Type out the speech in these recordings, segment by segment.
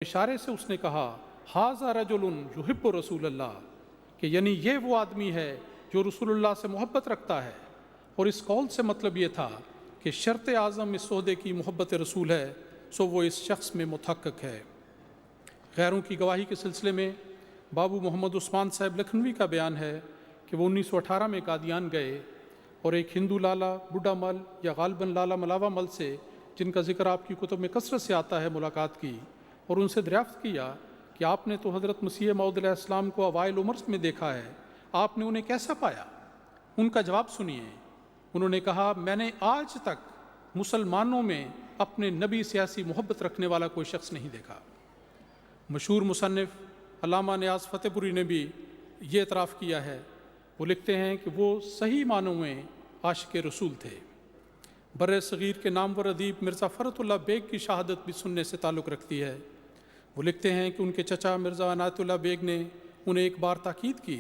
इशारे से उसने कहा हाज़ा रजुलुन युहिब्बु रसूलल्लाह, कि यानी ये वो आदमी है जो रसूलुल्लाह से मोहब्बत रखता है। और इस कौल से मतलब ये था कि शर्त आज़म इस ओहदे की मोहब्बत रसूल है, सो वो इस शख्स में मुतहक्किक है। गैरों की गवाही के सिलसिले में बाबू मोहम्मद उस्मान साहब लखनवी का बयान है कि वो 1918 में कादियान गए और एक हिंदू लाला बुड्ढा मल या गालबन लाला मलावा मल से, जिनका जिक्र आपकी कुतुब में कसरत से आता है, मुलाकात की और उनसे दरियाफ्त किया कि आपने तो हज़रत मसीह मौद अलैहिस्सलाम को अवाइल उम्र में देखा है, आपने उन्हें कैसा पाया? उनका जवाब सुनिए। उन्होंने कहा, मैंने आज तक मुसलमानों में अपने नबी से ऐसी मोहब्बत रखने वाला कोई शख्स नहीं देखा। मशहूर मुसन्निफ़ अल्लामा नियाज़ फ़तेहपुरी ने भी ये एतराफ़ किया है। वो लिखते हैं कि वो सही मानों में आशिक़ रसूल थे। बर्रे सग़ीर के नामवर अदीब मिर्ज़ा फ़रतुल्लाह बेग की शहादत भी सुनने से ताल्लुक़ रखती है। वो लिखते हैं कि उनके चचा मिर्ज़ा अनायतुल्लाह बेग ने उन्हें एक बार ताकीद की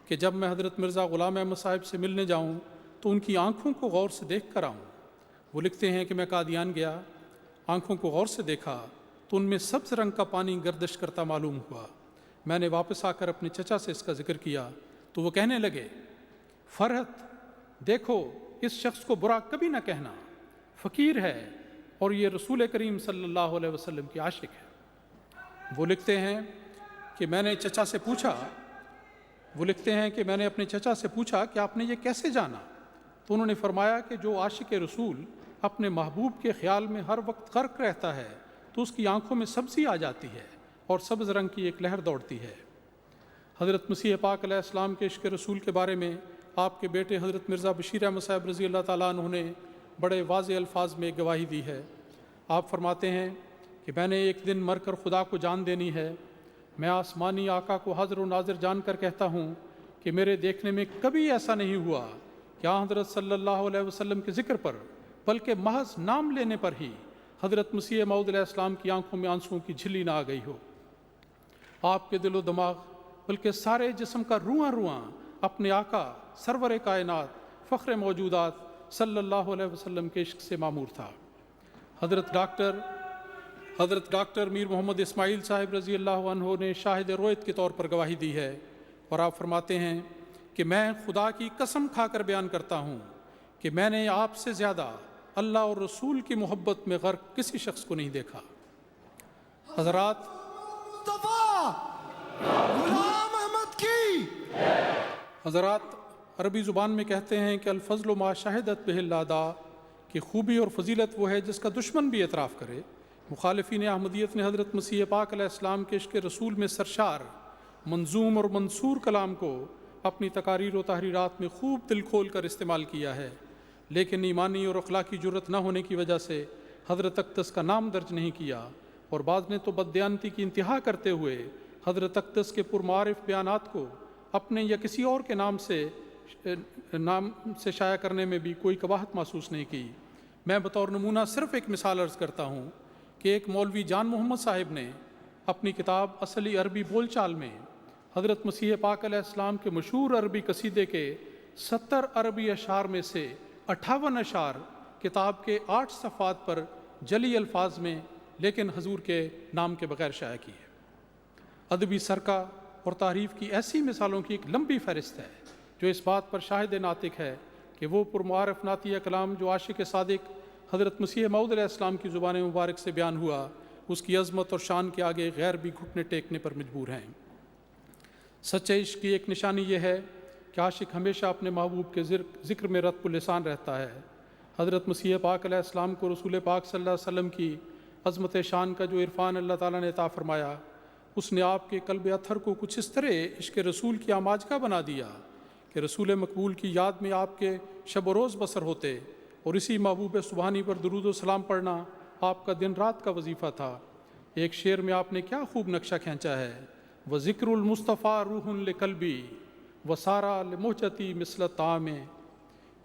कि जब मैं हज़रत मिर्ज़ा ग़ुलाम अहमद साहिब से मिलने जाऊँ तो उनकी आँखों को गौर से देख कर आऊँ। वो लिखते हैं कि मैं कादियान गया, आँखों को गौर से देखा तो उनमें सब्ज़ रंग का पानी गर्दिश करता मालूम हुआ। मैंने वापस आकर अपने चचा से इसका जिक्र किया तो वो कहने लगे, फ़रहत देखो, इस शख्स को बुरा कभी ना कहना, फ़कीर है और ये रसूल करीम सल्लल्लाहु अलैहि वसल्लम की आशिक है। वो लिखते हैं कि मैंने अपने चचा से पूछा कि आपने ये कैसे जाना? तो उन्होंने फरमाया कि जो आशिक रसूल अपने महबूब के ख्याल में हर वक्त गर्क रहता है तो उसकी आंखों में सब्ज़ी आ जाती है और सब्ज़ रंग की एक लहर दौड़ती है। हज़रत मसीह पाक अलैहिस्सलाम के इश्क़ रसूल के बारे में आपके बेटे हज़रत मिर्ज़ा बशीर अहमद साहब रज़ी अल्लाह ताला अन्हु ने बड़े वाज़ेह अल्फाज में गवाही दी है। आप फरमाते हैं कि मैंने एक दिन मर कर खुदा को जान देनी है। मैं आसमानी आका को हाज़िर व नाज़िर जान कर कहता हूँ कि मेरे देखने में कभी ऐसा नहीं हुआ कि हज़रत सल्लल्लाहु अलैहि वसल्लम के ज़िक्र पर, बल्कि महज नाम लेने पर ही हज़रत मसीह मौऊद अलैहिस्सलाम की आंखों में आंसुओं की झिल्ली ना आ गई हो। आपके दिलो दिमाग बल्कि सारे जिस्म का रुआं रुआं अपने आका सरवर कायनात फ़ख्र मौजूदात सल्लल्लाहु अलैहि वसल्लम के इश्क से मामूर था। हज़रत डॉक्टर मीर मोहम्मद इस्माइल साहिब रज़ी अल्लाह अन्हु ने शाहिद रोयत के तौर पर गवाही दी है और आप फरमाते हैं कि मैं खुदा की कसम खाकर बयान करता हूँ कि मैंने आपसे ज़्यादा अल्लाह और रसूल की मोहब्बत में गर्क किसी शख्स को नहीं देखा। हज़रात अरबी ज़ुबान में कहते हैं कि अल-फ़ज़्लु मा शहदत बिहिल आदा, कि खूबी और फजीलत वो है जिसका दुश्मन भी एतराफ़ करे। मुखालिफीन अहमदियत ने हज़रत मसीह पाक अलैहिस्सलाम के इश्क़ रसूल में सरशार मंजूम और मंसूर कलाम को अपनी तकारीर व तहरीरात में खूब दिल खोल कर इस्तेमाल किया है, लेकिन ईमानी और अखलाकी जुर्रत न होने की वजह से हज़रत अक़दस का नाम दर्ज नहीं किया और बाद ने तो बददयानती की इंतहा करते हुए हज़रत अक़दस के पुरमारिफ बयानात को अपने या किसी और के नाम से शाया करने में भी कोई कबाहत महसूस नहीं की। मैं बतौर नमूना सिर्फ़ एक मिसाल अर्ज़ करता हूँ कि एक मौलवी जान मोहम्मद साहिब ने अपनी किताब असली अरबी बोलचाल में हज़रत मसीह पाक अलैहिस्सलाम के मशहूर अरबी कसीदे के 70 अरबी अशार में से 58 अशार किताब के 8 सफ़ात पर जली अल्फाज में लेकिन हजूर के नाम के बग़ैर शाया की है। अदबी सरका और तारीफ़ की ऐसी मिसालों की एक लंबी फ़हरिस्त है जो इस बात पर शाहिद नातिक है कि वो पुरमारफ नातिया कलाम जो आशिक सादिक हज़रत मसीह मौऊद अलैहिस्सलाम की ज़ुबान मुबारक से बयान हुआ, उसकी अज़मत और शान के आगे गैर भी घुटने टेकने पर मजबूर हैं। सच्चे इश्क की एक निशानी यह है कि आशिक हमेशा अपने महबूब के ज़िक्र में रत्बुल लिसान रहता है। हज़रत मसीह पाक अलैहिस्सलाम को रसूल पाक सल्लल्लाहु अलैहि वसल्लम की अज़मत शान का जो इरफान अल्लाह ताला ने अता फ़रमाया, उसने आपके कल्ब अथर को कुछ इस तरह इश्क़ रसूल की आमाजगा बना दिया कि रसूल मकबूल की याद में आपके शब रोज़ बसर होते और इसी महबूब सुबहानी पर दुरूद व सलाम पढ़ना आपका दिन रात का वजीफ़ा था। एक शेर में आपने क्या खूब नक्शा खींचा है, व ज़िक्रुल मुस्तफ़ा रूहुन लिक़ल्बी व सारा लिमुहजती मिसल ताम,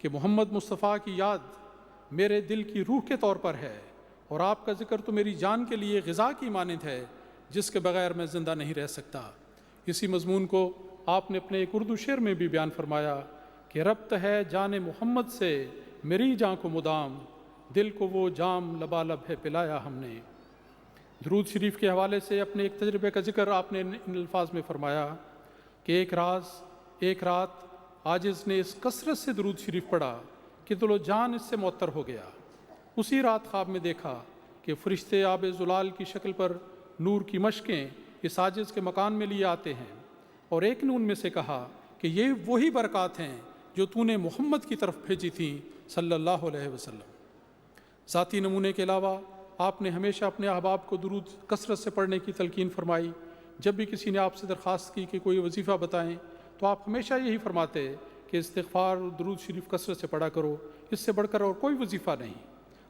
कि मोहम्मद मुस्तफ़ा की याद मेरे दिल की रूह के तौर पर है और आपका ज़िक्र तो मेरी जान के लिए ग़िज़ा की मानद है जिसके बग़ैर मैं ज़िंदा नहीं रह सकता। इसी मज़मून को आपने अपने एक उर्दू शेर में भी बयान फरमाया कि रब्त है जान मोहम्मद से मेरी जान को मुदाम, दिल को वो जाम लबालब है पिलाया हमने। درود شریف کے حوالے سے اپنے ایک تجربے کا ذکر آپ نے ان الفاظ میں فرمایا کہ ایک رات عاجز نے اس کثرت سے درود شریف پڑھا کہ دل و جان اس سے معطر ہو گیا۔ اسی رات خواب میں دیکھا کہ فرشتے آب زلال کی شکل پر نور کی مشقیں اس عاجز کے مکان میں لیے آتے ہیں، اور ایک نے ان میں سے کہا کہ یہ وہی برکات ہیں جو تو نے محمد کی طرف بھیجی تھیں صلی اللہ علیہ وسلم۔ ذاتی نمونے کے علاوہ آپ نے ہمیشہ اپنے احباب کو درود کثرت سے پڑھنے کی تلقین فرمائی۔ جب بھی کسی نے آپ سے درخواست کی کہ کوئی وظیفہ بتائیں تو آپ ہمیشہ یہی فرماتے کہ استغفار اور درود شریف کثرت سے پڑھا کرو، اس سے بڑھ کر اور کوئی وظیفہ نہیں،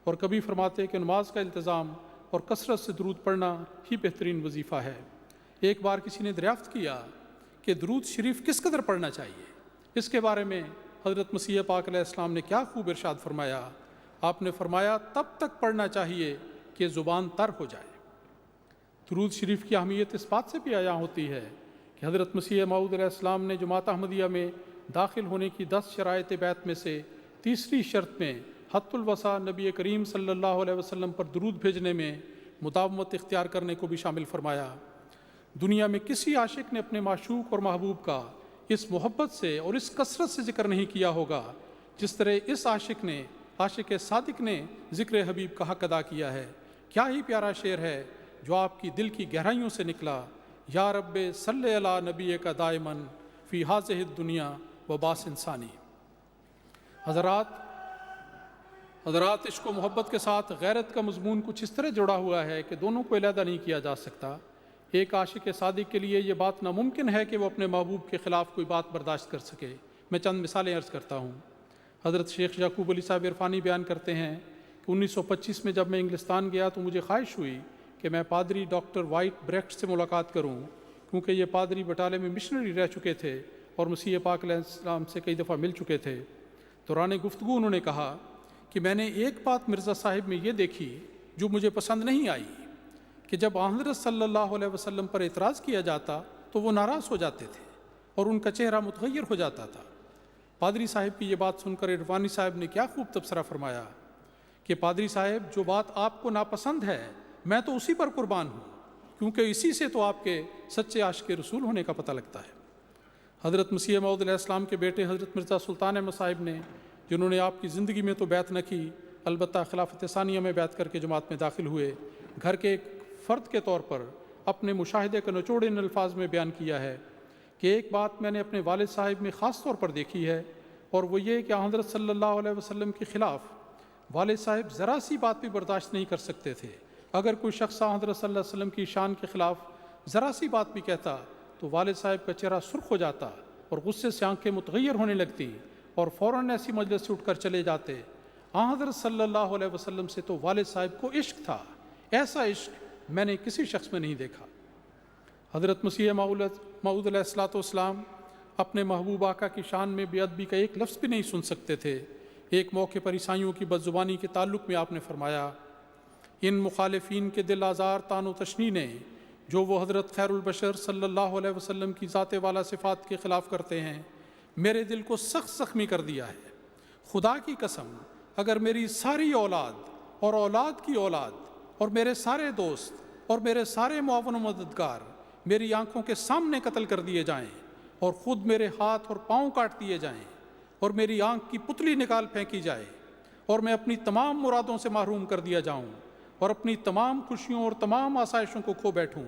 اور کبھی فرماتے کہ نماز کا التزام اور کثرت سے درود پڑھنا ہی بہترین وظیفہ ہے۔ ایک بار کسی نے دریافت کیا کہ درود شریف کس قدر پڑھنا چاہیے، اس کے بارے میں حضرت مسیح پاک علیہ السلام نے کیا خوب ارشاد فرمایا۔ آپ نے فرمایا تب تک پڑھنا چاہیے کہ زبان تر ہو جائے۔ درود شریف کی اہمیت اس بات سے بھی عیاں ہوتی ہے کہ حضرت مسیح موعود علیہ السلام نے جماعت احمدیہ میں داخل ہونے کی 10 شرائط بیعت میں سے تیسری شرط میں حت الوسع نبی کریم صلی اللہ علیہ وسلم پر درود بھیجنے میں مداومت اختیار کرنے کو بھی شامل فرمایا۔ دنیا میں کسی عاشق نے اپنے معشوق اور محبوب کا اس محبت سے اور اس کثرت سے ذکر نہیں کیا ہوگا جس طرح اس عاشق صادق نے ذکر حبیب کا حق ادا کیا ہے۔ کیا ہی پیارا شعر ہے جو آپ کی دل کی گہرائیوں سے نکلا۔ یا رب صلی علی نبی کا دائمن فی ہذہ الدنیا و باس انسانی۔ حضرات عشق و محبت کے ساتھ غیرت کا مضمون کچھ اس طرح جڑا ہوا ہے کہ دونوں کو علیحدہ نہیں کیا جا سکتا۔ ایک عاشق صادق کے لیے یہ بات ناممکن ہے کہ وہ اپنے محبوب کے خلاف کوئی بات برداشت کر سکے۔ میں چند مثالیں عرض کرتا ہوں۔ حضرت شیخ یعقوب علی صاحب عرفانی بیان کرتے ہیں کہ 1925 میں جب میں انگلستان گیا تو مجھے خواہش ہوئی کہ میں پادری ڈاکٹر وائٹ بریکٹ سے ملاقات کروں، کیونکہ یہ پادری بٹالے میں مشنری رہ چکے تھے اور مسیح پاک علیہ السلام سے کئی دفعہ مل چکے تھے۔ دوران گفتگو انہوں نے کہا کہ میں نے ایک بات مرزا صاحب میں یہ دیکھی جو مجھے پسند نہیں آئی کہ جب حضرت صلی اللہ علیہ وسلم پر اعتراض کیا جاتا تو وہ ناراض ہو جاتے تھے اور ان کا چہرہ متغیر ہو جاتا تھا۔ پادری صاحب کی یہ بات سن کر عرفانی صاحب نے کیا خوب تبصرہ فرمایا کہ پادری صاحب جو بات آپ کو ناپسند ہے میں تو اسی پر قربان ہوں، کیونکہ اسی سے تو آپ کے سچے عاشق رسول ہونے کا پتہ لگتا ہے۔ حضرت مسیح موعود علیہ السلام کے بیٹے حضرت مرزا سلطان احمد صاحب نے، جنہوں نے آپ کی زندگی میں تو بیعت نہ کی البتہ خلافت ثانیہ میں بیعت کر کے جماعت میں داخل ہوئے، گھر کے ایک فرد کے طور پر اپنے مشاہدے کا نچوڑ ان الفاظ میں بیان کیا ہے کہ ایک بات میں نے اپنے والد صاحب میں خاص طور پر دیکھی ہے، اور وہ یہ کہ حضرت صلی اللہ علیہ وسلم کے خلاف والد صاحب ذرا سی بات بھی برداشت نہیں کر سکتے تھے۔ اگر کوئی شخص حضرت صلی اللہ علیہ وسلم کی شان کے خلاف ذرا سی بات بھی کہتا تو والد صاحب کا چہرہ سرخ ہو جاتا اور غصے سے آنکھیں متغیر ہونے لگتی اور فوراً ایسی مجلس سے اٹھ کر چلے جاتے۔ حضرت صلی اللہ علیہ وسلم سے تو والد صاحب کو عشق تھا، ایسا عشق میں نے کسی شخص میں نہیں دیکھا۔ حضرت مسیح موعود علیہ السلام اپنے محبوب آقا کی شان میں بے ادبی کا ایک لفظ بھی نہیں سن سکتے تھے۔ ایک موقع پر عیسائیوں کی بدزبانی کے تعلق میں آپ نے فرمایا، ان مخالفین کے دل آزار تان و تشنی نے جو وہ حضرت خیر البشر صلی اللہ علیہ وسلم کی ذات والا صفات کے خلاف کرتے ہیں میرے دل کو سخت زخمی کر دیا ہے۔ خدا کی قسم اگر میری ساری اولاد اور اولاد کی اولاد اور میرے سارے دوست اور میرے سارے معاون و مددگار میری آنکھوں کے سامنے قتل کر دیے جائیں اور خود میرے ہاتھ اور پاؤں کاٹ دیے جائیں اور میری آنکھ کی پتلی نکال پھینکی جائے اور میں اپنی تمام مرادوں سے محروم کر دیا جاؤں اور اپنی تمام خوشیوں اور تمام آسائشوں کو کھو بیٹھوں،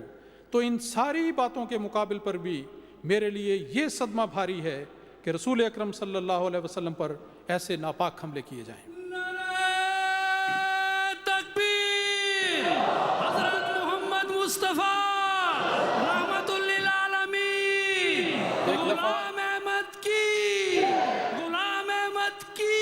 تو ان ساری باتوں کے مقابل پر بھی میرے لیے یہ صدمہ بھاری ہے کہ رسول اکرم صلی اللہ علیہ وسلم پر ایسے ناپاک حملے کیے جائیں۔ تکبیر! حضرت محمد مصطفیٰ رحمت للعالمین، غلام احمد کی، غلام احمد کی۔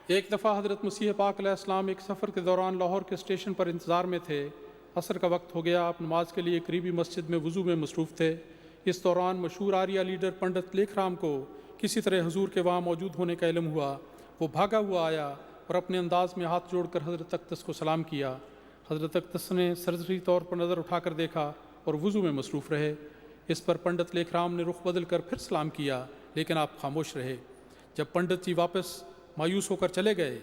ایک دفعہ حضرت مسیح پاک علیہ السلام ایک سفر کے دوران لاہور کے اسٹیشن پر انتظار میں تھے۔ عصر کا وقت ہو گیا، آپ نماز کے لیے قریبی مسجد میں وضو میں مصروف تھے۔ اس دوران مشہور آریہ لیڈر پنڈت لیکھ رام کو کسی طرح حضور کے وہاں موجود ہونے کا علم ہوا۔ وہ بھاگا ہوا آیا اور اپنے انداز میں ہاتھ جوڑ کر حضرت اقدس کو سلام کیا۔ حضرت اقدس نے سرسری طور پر نظر اٹھا کر دیکھا اور وضو میں مصروف رہے۔ اس پر پنڈت لیکھ رام نے رخ بدل کر پھر سلام کیا، لیکن آپ خاموش رہے۔ جب پنڈت جی واپس مایوس ہو کر چلے گئے